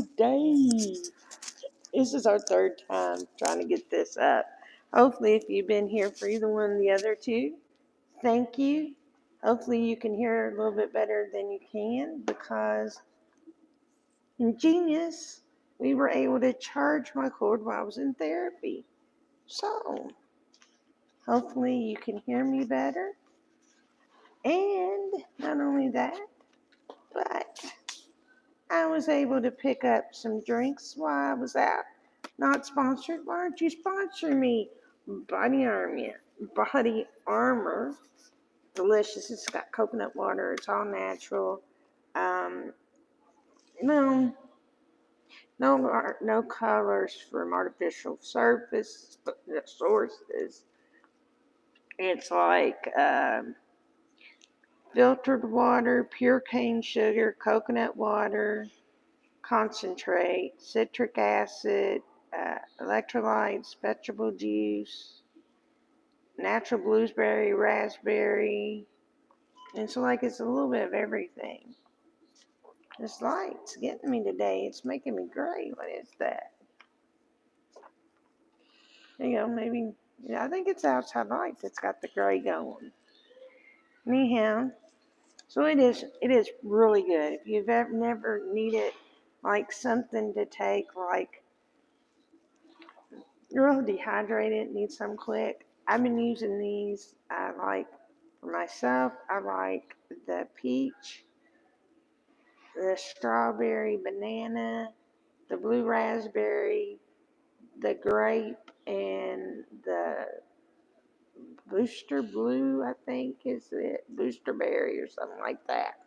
day. This is our third time trying to get this up. Hopefully, if you've been here for either one of the other two, thank you. Hopefully, you can hear a little bit better than you can because in Genius, we were able to charge my cord while I was in therapy. So, hopefully, you can hear me better. And not only that, but I was able to pick up some drinks while I was out. Not sponsored. Why aren't you sponsoring me? Body Armor. Delicious. It's got coconut water. It's all natural. Um, no, no colors from artificial sources. It's like filtered water, pure cane sugar, coconut water, concentrate, citric acid, electrolytes, vegetable juice, natural blueberry, raspberry. And so, like, it's a little bit of everything. This light's getting me today. It's making me gray. What is that? There you go. Maybe, I think it's outside light that's got the gray going. Anyhow, so it is really good. If you've ever never needed like something to take, like you're real dehydrated, need some quick. I've been using these. I like for myself. I like the peach, the strawberry, banana, the blue raspberry, the grape, and the booster blue. I think is it booster berry or something like that.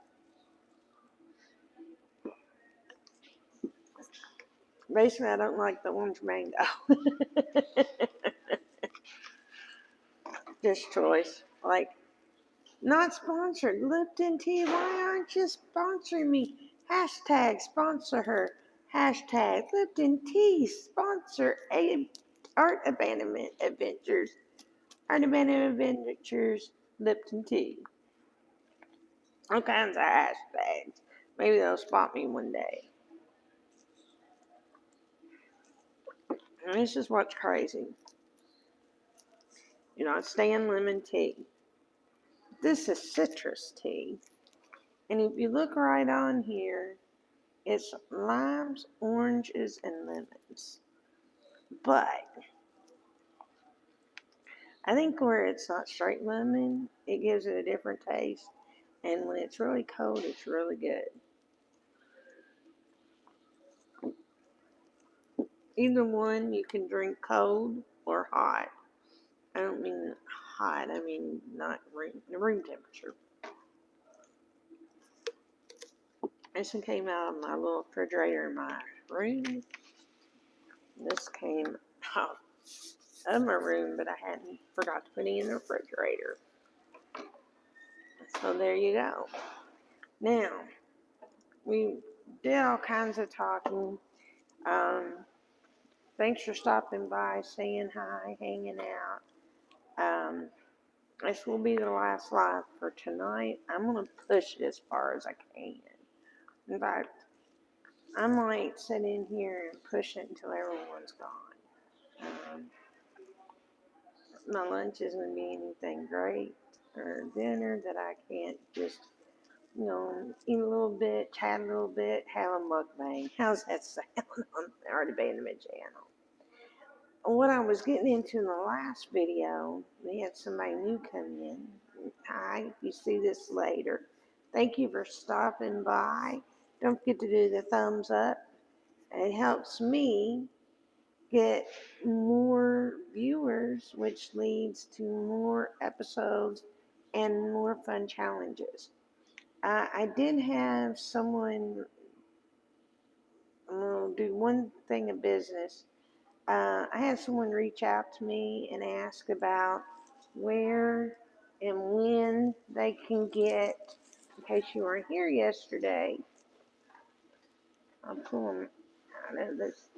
Basically, I don't like the orange mango. Just choice. Like, not sponsored. Lipton Tea, why aren't you sponsoring me? Hashtag sponsor her. Hashtag Lipton Tea sponsor Art Abandonment Adventures. Art Abandonment Adventures Lipton Tea. All kinds of hashtags. Maybe they'll spot me one day. And this is what's crazy. It's Stan lemon tea. This is citrus tea. And if you look right on here, it's limes, oranges, and lemons. But I think where it's not straight lemon, it gives it a different taste. And when it's really cold, it's really good. Either one you can drink cold or hot. I don't mean hot, I mean not room temperature. This one came out of my little refrigerator in my room. This came out of my room, but I hadn't forgot to put it in the refrigerator. So there you go. Now, we did all kinds of talking. Thanks for stopping by, saying hi, hanging out. This will be the last live for tonight. I'm going to push it as far as I can. In fact, I might sit in here and push it until everyone's gone. My lunch isn't going to be anything great, or dinner that I can't just, eat a little bit, chat a little bit, have a mukbang. How's that sound on the Art Abandonment channel? What I was getting into in the last video, we had somebody new come in. Hi, if you see this later. Thank you for stopping by. Don't forget to do the thumbs up. It helps me get more viewers, which leads to more episodes and more fun challenges. I did have someone do one thing of business. I had someone reach out to me and ask about where and when they can get, in case you weren't here yesterday, I'll pull them out of this.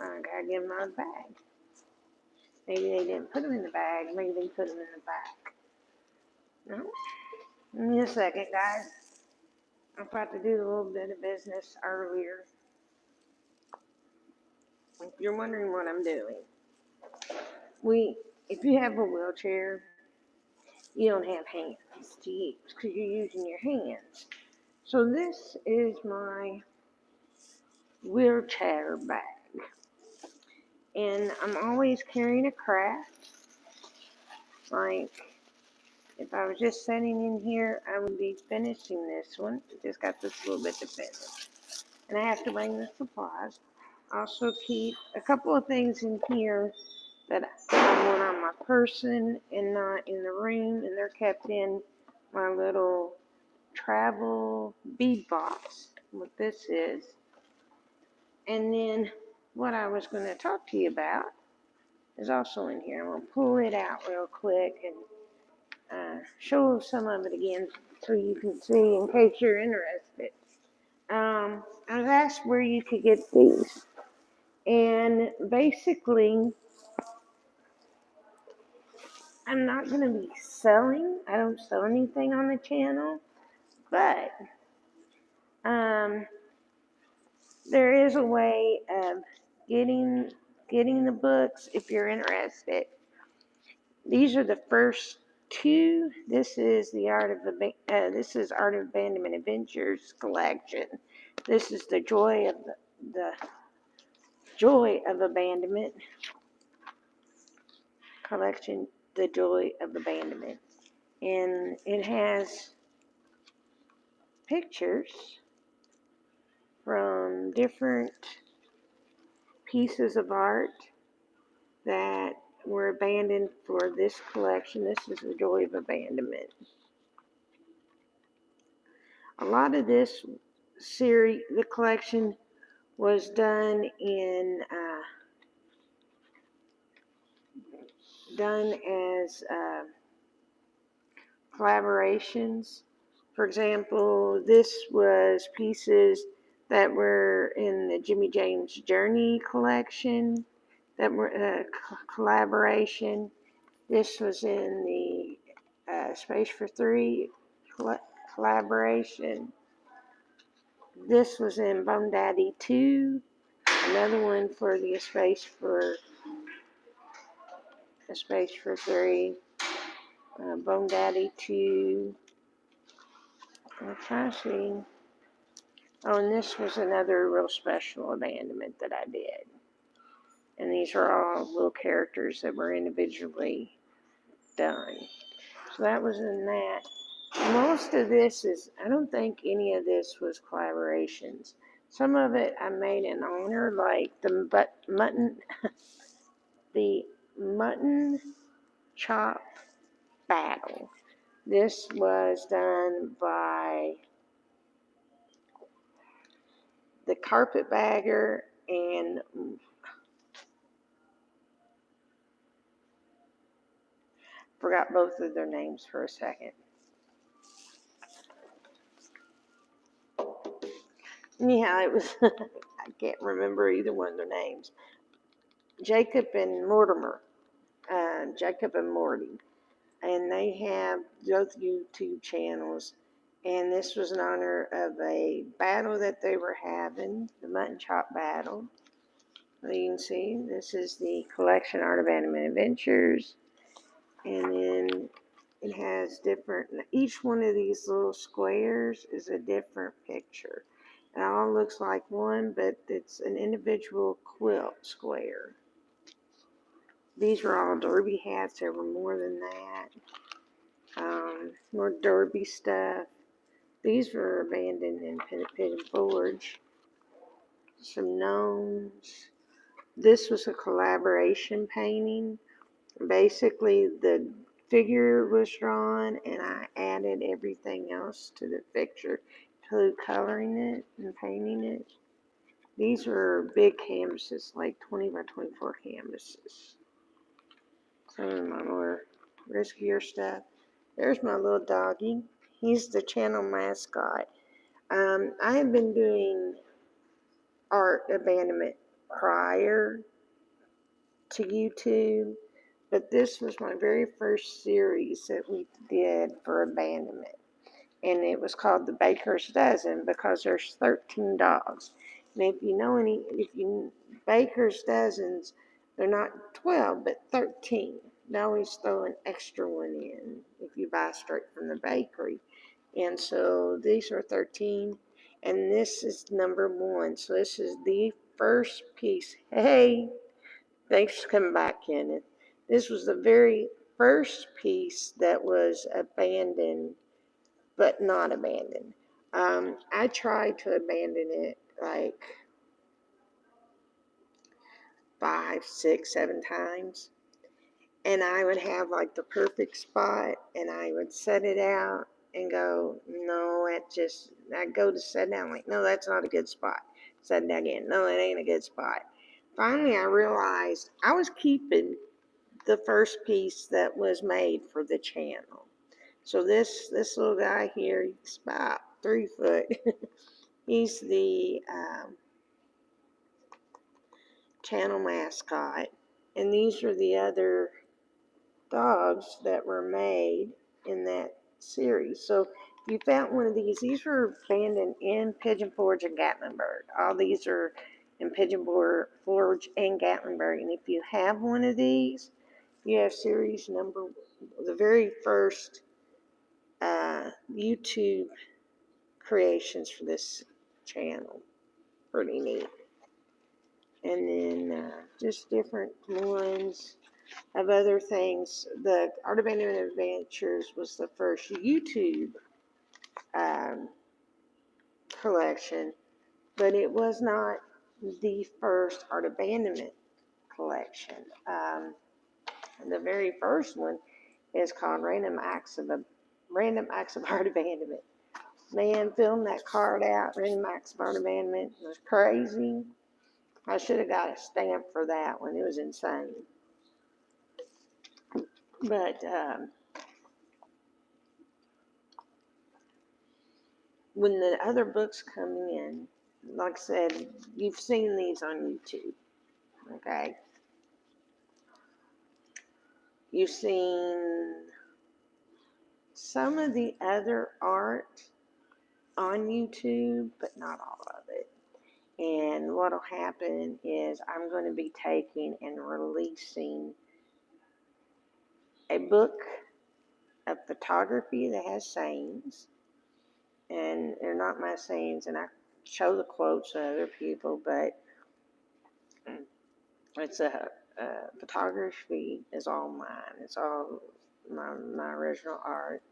I gotta get them out of the bag. Maybe they didn't put them in the bag. Maybe they put them in the back. No? Give me a second, guys. I'm about to do a little bit of business earlier. if you're wondering what I'm doing, if you have a wheelchair, you don't have hands to use because you're using your hands. So this is my wheelchair bag. And I'm always carrying a craft. Like, if I was just sitting in here, I would be finishing this one. Just got this little bit to finish. And I have to bring the supplies. I also keep a couple of things in here that I want on my person and not in the room. And they're kept in my little travel bead box. What this is. And then what I was going to talk to you about is also in here. I'm going to pull it out real quick and show some of it again so you can see in case you're interested. I was asked where you could get these. And basically, I'm not going to be selling. I don't sell anything on the channel. But there is a way of getting the books if you're interested. These are the first two. This is Art of Abandonment Adventures collection. This is the Joy of Abandonment collection. The Joy of Abandonment, and it has pictures from different pieces of art that were abandoned for this collection. This is the Joy of Abandonment. A lot of this series, the collection, was done as collaborations. For example, this was pieces that were in the Jimmy James Journey collection that were a collaboration. This was in the Space for Three collaboration. This was in Bone Daddy 2, another one for the Space for Three, Bone Daddy 2. I'm trying to see. Oh, and this was another real special abandonment that I did. And these are all little characters that were individually done. So that was in that. Most of this I don't think any of this was collaborations. Some of it I made in honor, like the mutton chop battle. This was done by the Carpetbagger and forgot both of their names for a second. Anyhow, it was I can't remember either one of their names. Jacob and Mortimer. Jacob and Morty. And they have both YouTube channels. And this was in honor of a battle that they were having, the mutton chop battle. You can see this is the collection Art of Abandonment Adventures. And then it has each one of these little squares is a different picture. It all looks like one, but it's an individual quilt square. These were all derby hats. There were more than that. More derby stuff. These were abandoned in Pigeon Forge. Some gnomes. This was a collaboration painting. Basically, the figure was drawn, and I added everything else to the picture, including coloring it and painting it. These were big canvases, like 20 by 24 canvases. Some of my more riskier stuff. There's my little doggy. He's the channel mascot. I have been doing art abandonment prior to YouTube, but this was my very first series that we did for abandonment. And it was called The Baker's Dozen because there's 13 dogs. And Baker's dozens, they're not 12, but 13. They always throw an extra one in if you buy straight from the bakery. And so these are 13, and this is number 1. So this is the first piece. Hey, thanks for coming back, Kenneth. This was the very first piece that was abandoned, but not abandoned. I tried to abandon it like 5, 6, 7 times. And I would have like the perfect spot, and I would set it out and go, no, I'd go to set down, like, no, that's not a good spot. Set it down again, no, it ain't a good spot. Finally, I realized I was keeping the first piece that was made for the channel. So this little guy here, he's about 3 foot. He's the channel mascot. And these are the other dogs that were made in that series. So you found one of these were abandoned in Pigeon Forge and Gatlinburg. All these are in Pigeon Forge and Gatlinburg. And if you have one of these, you have series number, the very first YouTube creations for this channel. Pretty neat. And then just different ones of other things. The Art of Abandonment Adventures was the first YouTube collection, but it was not the first Art of Abandonment collection. The very first one is called Random Acts of Art Abandonment. Man, filling that card out, Random Acts of Art Abandonment, was crazy. I should have got a stamp for that one. It was insane. But when the other books come in, like I said, you've seen these on YouTube, okay? You've seen some of the other art on YouTube, but not all of it. And what'll happen is I'm going to be taking and releasing a book of photography that has sayings, and they're not my sayings, and I show the quotes to other people, but it's photography is all mine. It's all my original art.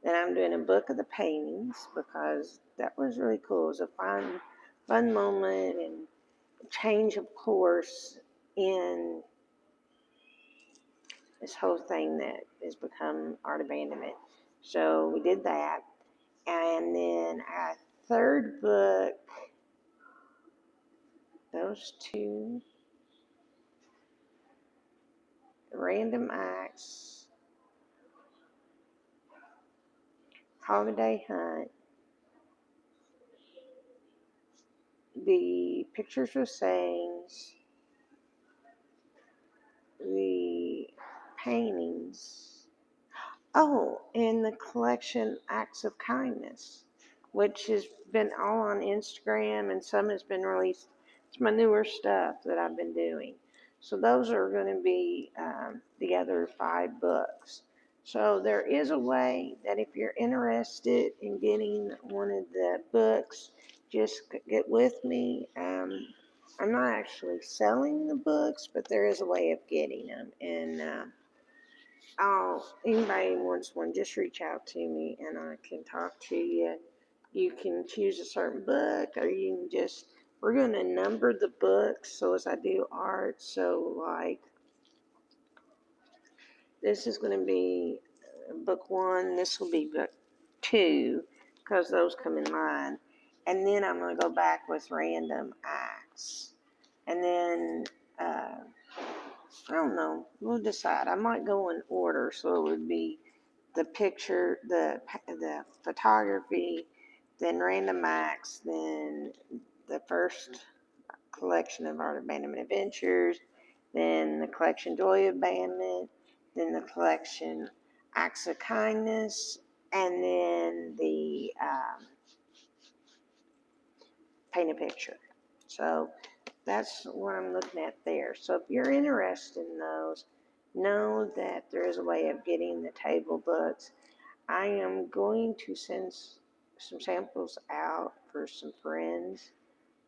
And I'm doing a book of the paintings because that was really cool. It was a fun moment and change of course in this whole thing that has become art abandonment. So we did that. And then our third book, those two, Random Acts, Holiday Hunt, the Pictures with Sayings, the paintings. Oh, and the collection Acts of Kindness, which has been all on Instagram, and some has been released. It's my newer stuff that I've been doing. So those are going to be the other 5 books. So there is a way that if you're interested in getting one of the books, just get with me. I'm not actually selling the books, but there is a way of getting them. And anybody wants one, just reach out to me and I can talk to you. You can choose a certain book, or you can just, we're going to number the books so as I do art. So like, this is going to be book 1, this will be book 2, because those come in line. And then I'm going to go back with Random Acts. And then, I don't know, we'll decide. I might go in order, so it would be the picture, the photography, then Random Acts, then the first collection of Art of Abandonment Adventures, then the collection Joy of Abandonment, then the collection Acts of Kindness, and then the Paint a Picture. So that's what I'm looking at there. So if you're interested in those, know that there is a way of getting the table books. I am going to send some samples out for some friends.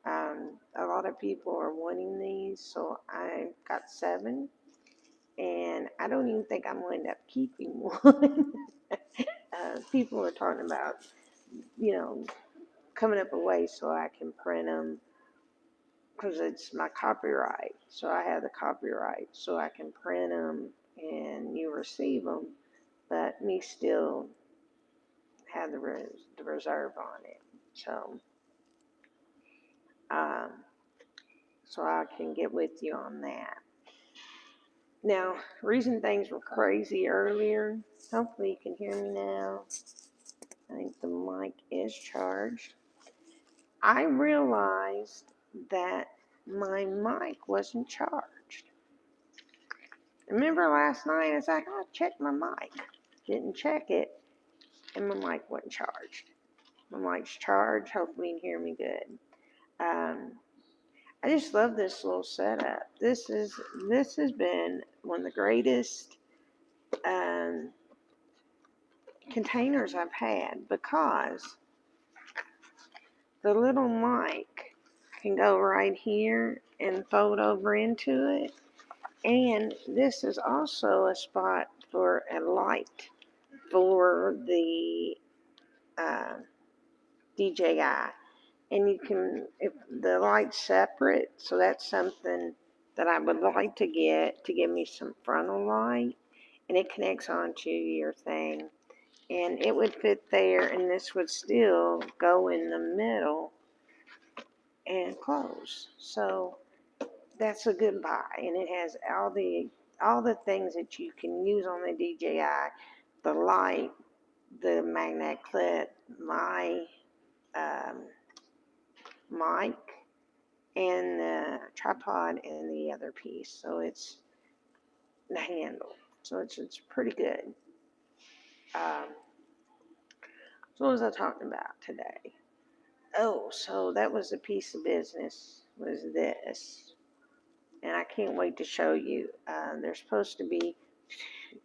A lot of people are wanting these, so I got 7, and I don't even think I'm going to end up keeping one. People are talking about, coming up a way so I can print them because it's my copyright. So I have the copyright, so I can print them and you receive them, but me still have the reserve on it. So, um, so I can get with you on that. Now, reason things were crazy earlier, hopefully you can hear me now. I think the mic is charged. I realized that my mic wasn't charged. Remember last night, I was like, I'll check my mic. Didn't check it, and my mic wasn't charged. My mic's charged. Hopefully you can hear me good. I just love this little setup. This has been one of the greatest containers I've had, because the little mic can go right here and fold over into it. And this is also a spot for a light for the DJI. And you can, if the light's separate, so that's something that I would like to get to give me some frontal light. And it connects onto your thing. And it would fit there, and this would still go in the middle and close. So that's a good buy, and it has all the things that you can use on the DJI, the light, the magnet clip, my mic, and the tripod, and the other piece. So it's the handle. So it's pretty good. So what was I talking about today? Oh, so that was a piece of business, was this. And I can't wait to show you. There's supposed to be,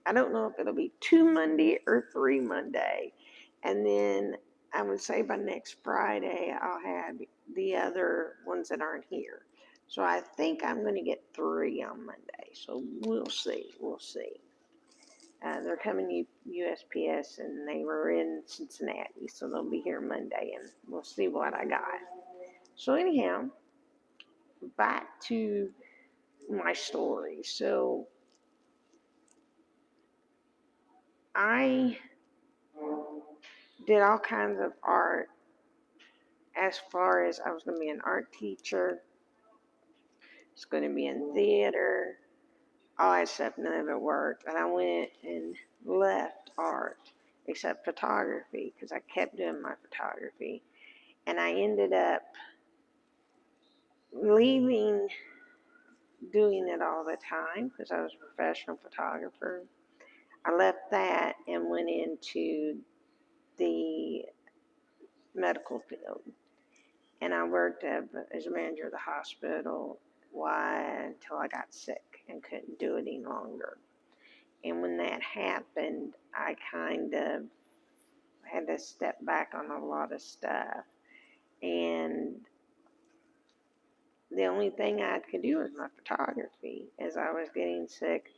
I don't know if it'll be 2 Monday or 3 Monday. And then I would say by next Friday, I'll have the other ones that aren't here. So I think I'm going to get 3 on Monday. So we'll see. We'll see. They're coming USPS, and they were in Cincinnati, so they'll be here Monday, and we'll see what I got. So anyhow, back to my story. So I did all kinds of art, as far as I was going to be an art teacher. It's going to be in theater, all that stuff. None of it worked, and I went and left art except photography, because I kept doing my photography, and I ended up leaving doing it all the time because I was a professional photographer. I left that and went into the medical field, and I worked as a manager of the hospital until I got sick and couldn't do it any longer. And when that happened, I kind of had to step back on a lot of stuff, and the only thing I could do was my photography as I was getting sick.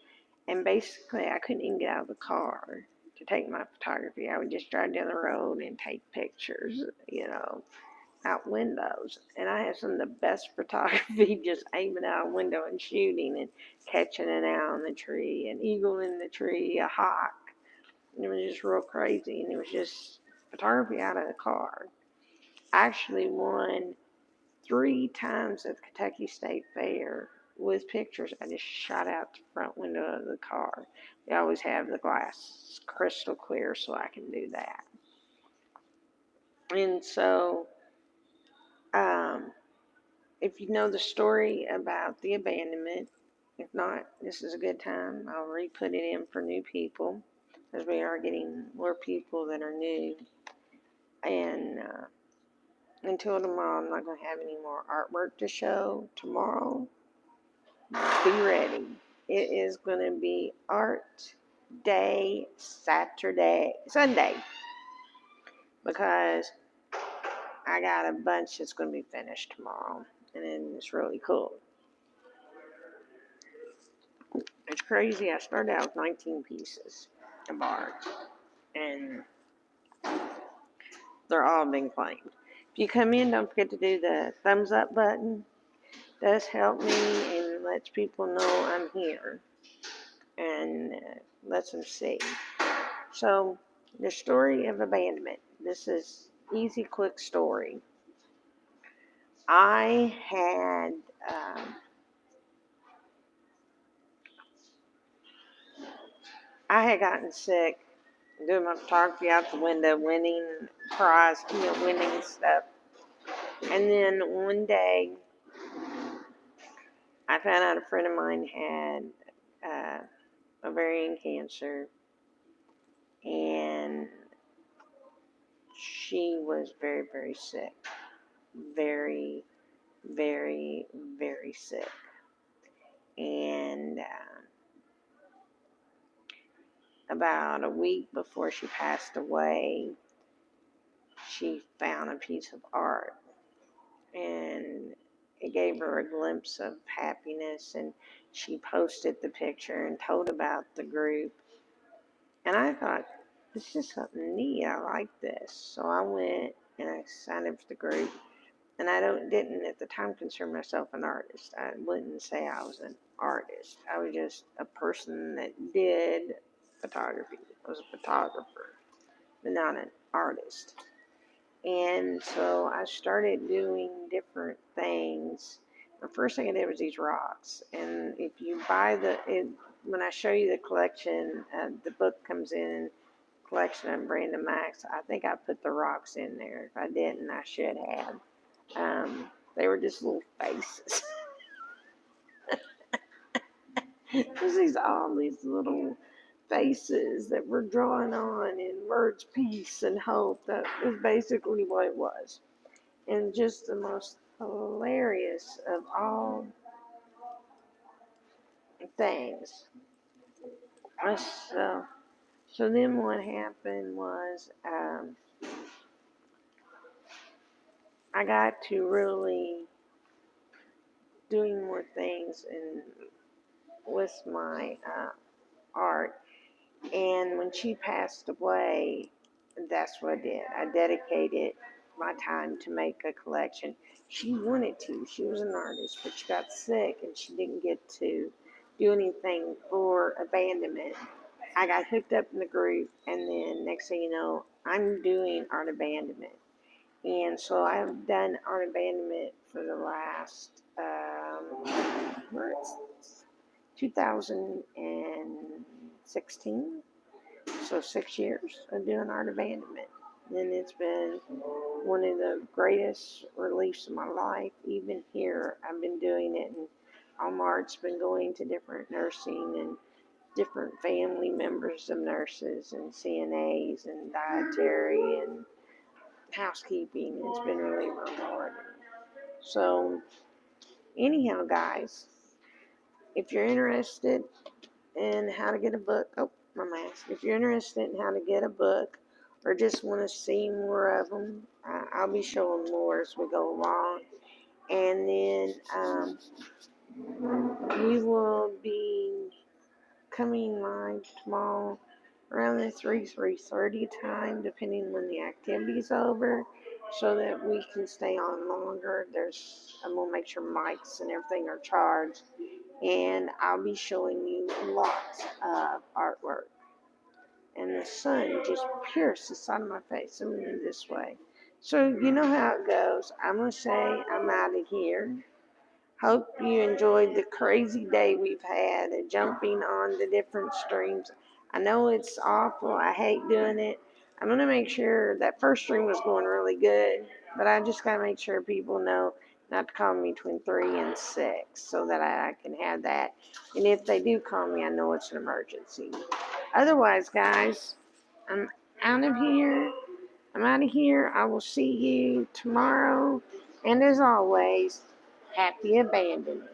And basically, I couldn't even get out of the car to take my photography. I would just drive down the road and take pictures, out windows. And I had some of the best photography just aiming out a window and shooting and catching an owl in the tree, an eagle in the tree, a hawk. And it was just real crazy. And it was just photography out of the car. I actually won 3 times at the Kentucky State Fair with pictures. I just shot out the front window of the car. They always have the glass crystal clear, so I can do that. And so, if you know the story about the abandonment, if not, this is a good time. I'll re-put it in for new people, because we are getting more people that are new. And until tomorrow. I'm not going to have any more artwork to show tomorrow. Be ready. It is going to be art day Sunday, because I got a bunch that's going to be finished tomorrow, and it's really cool. It's crazy. I started out with 19 pieces of art, and they're all being claimed. If you come in, don't forget to do the thumbs up button. It does help me and lets people know I'm here, and lets them see. So, the story of abandonment. This is easy, quick story. I had gotten sick doing my photography out the window, winning prize, winning stuff. And then one day, I found out a friend of mine had ovarian cancer, and she was very, very sick. Very, very, very sick. And about a week before she passed away, she found a piece of art, and it gave her a glimpse of happiness, and she posted the picture and told about the group. And I thought, this is something neat. I like this. So I went and I signed up for the group. And I didn't at the time consider myself an artist. I wouldn't say I was an artist. I was just a person that did photography. I was a photographer, but not an artist. And so I started doing different things. The first thing I did was these rocks. And if you buy when I show you the collection, the book comes in, collection of Brandon Max, I think I put the rocks in there. If I didn't, I should have. They were just little faces. There's all these little faces that were drawn on in words, peace and hope. That was basically what it was. And just the most hilarious of all things. So then what happened was I got to really doing more things with my art. And when she passed away, that's what I did. I dedicated my time to make a collection. She wanted to. She was an artist, but she got sick and she didn't get to do anything for abandonment. I got hooked up in the group, and then next thing you know, I'm doing art abandonment. And so I've done art abandonment for the last 2016. So 6 years of doing art abandonment. And it's been one of the greatest reliefs of my life. Even here, I've been doing it, and all my art's been going to different nursing and different family members of nurses and CNAs and dietary and housekeeping. It's been really rewarding. So, anyhow, guys, if you're interested in how to get a book, my mask. If you're interested in how to get a book, or just want to see more of them, I'll be showing more as we go along. And then we will be coming live tomorrow around the 3:30 time, depending when the activity's over, so that we can stay on longer. I'm gonna make sure mics and everything are charged, and I'll be showing you lots of artwork. And the sun just pierced the side of my face. I'm in this way. So you know how it goes. I'm gonna say I'm out of here. Hope you enjoyed the crazy day we've had and jumping on the different streams. I know it's awful. I hate doing it. I'm going to make sure that first stream was going really good, but I just got to make sure people know not to call me between 3 and 6 so that I can have that. And if they do call me, I know it's an emergency. Otherwise, guys, I'm out of here. I'm out of here. I will see you tomorrow. And as always, happy abandonment.